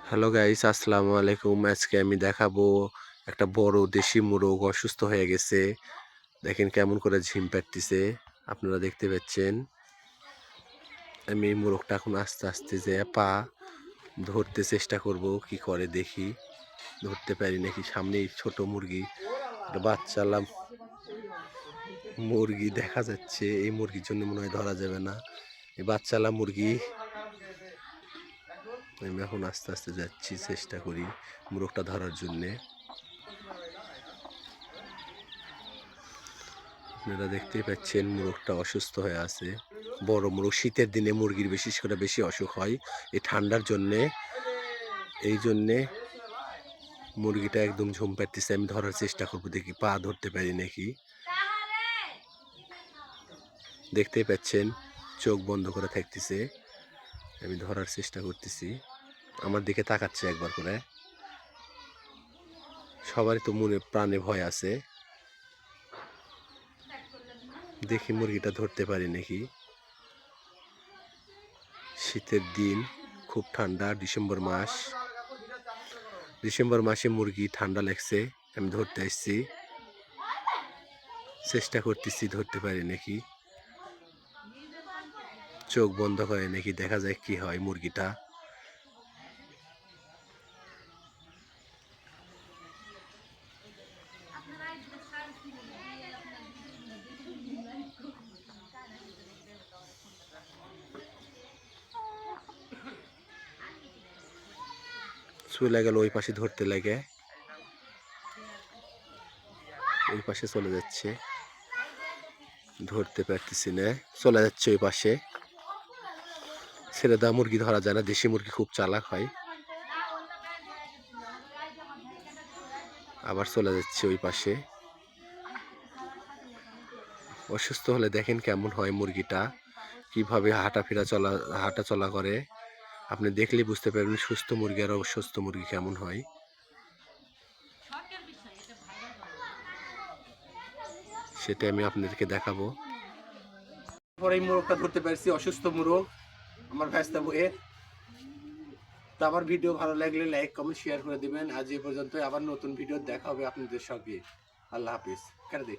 Hello guys, আসসালামু আলাইকুম। আজকে আমি দেখাবো একটা বড় দেশি মোরগ অসুস্থ হয়ে গেছে। দেখেন কেমন করে ঝিম পাড়তেছে, আপনারা দেখতে পাচ্ছেন। আমি এই মোরগটা এখন আস্তে আস্তে যে পা ধরতে চেষ্টা করব, কি করে দেখি। ধরতে পারি নাকি। সামনেই ছোট মুরগি, একটা বাচ্চালা মুরগি দেখা যাচ্ছে। এই মুরগির জন্য মনে হয় ধরা যাবে না। এই বাচ্চালা মুরগি। আমি এখন আস্তে আস্তে যাচ্ছি, চেষ্টা করি মোরগটা ধরার জন্যে। আপনারা দেখতেই পাচ্ছেন মোরগটা অসুস্থ হয়ে আছে। বড় মোরগ, শীতের দিনে মুরগির বিশেষ করে বেশি অসুখ হয় এই ঠান্ডার জন্যে। এই জন্যে মুরগিটা একদম ঝুম পাড়তেছে। আমি ধরার চেষ্টা করবো, দেখি পা ধরতে পারি নাকি। দেখতেই পাচ্ছেন চোখ বন্ধ করে থাকতেছে। আমি ধরার চেষ্টা করতেছি, আমার দিকে তাকাচ্ছে একবার করে। সবারই তো মনে প্রাণে ভয় আছে। দেখি মুরগিটা ধরতে পারি নাকি। শীতের দিন, খুব ঠান্ডা, ডিসেম্বর মাসে মুরগি ঠান্ডা লাগছে। আমি ধরতে আসছি, চেষ্টা করতেছি ধরতে পারি নাকি। চোখ বন্ধ করে নাকি, দেখা যায় কি হয় মুরগিটা। চলে গেল ওই পাশে, ধরতে লাগে ওই পাশে চলে যাচ্ছে। ধরতে পারতেছি না, চলে যাচ্ছে ওই পাশে। ছেড়ে দেওয়া মুরগি ধরা যায় না, দেশি মুরগি খুব চালাক হয়। আবার চলে যাচ্ছে ওই পাশে। অসুস্থ হলে দেখেন কেমন হয় মুরগিটা, কিভাবে হাঁটা চলা করে। আপনি দেখলেই বুঝতে পারবেন সুস্থ মুরগি আর অসুস্থ মুরগি কেমন হয়। সেটা আমি আপনাদেরকে দেখাবো। পরে এই মোরগটা ধরতে পারছি, অসুস্থ মোরগ, আমার ভাইস্তা বউয়ের। তো আমার ভিডিও ভালো লাগলে লাইক কমেন্ট শেয়ার করে দিবেন। আজ এই পর্যন্ত, আবার নতুন ভিডিও দেখা হবে আপনাদের সঙ্গে। আল্লাহ হাফিজ। কেটে দে।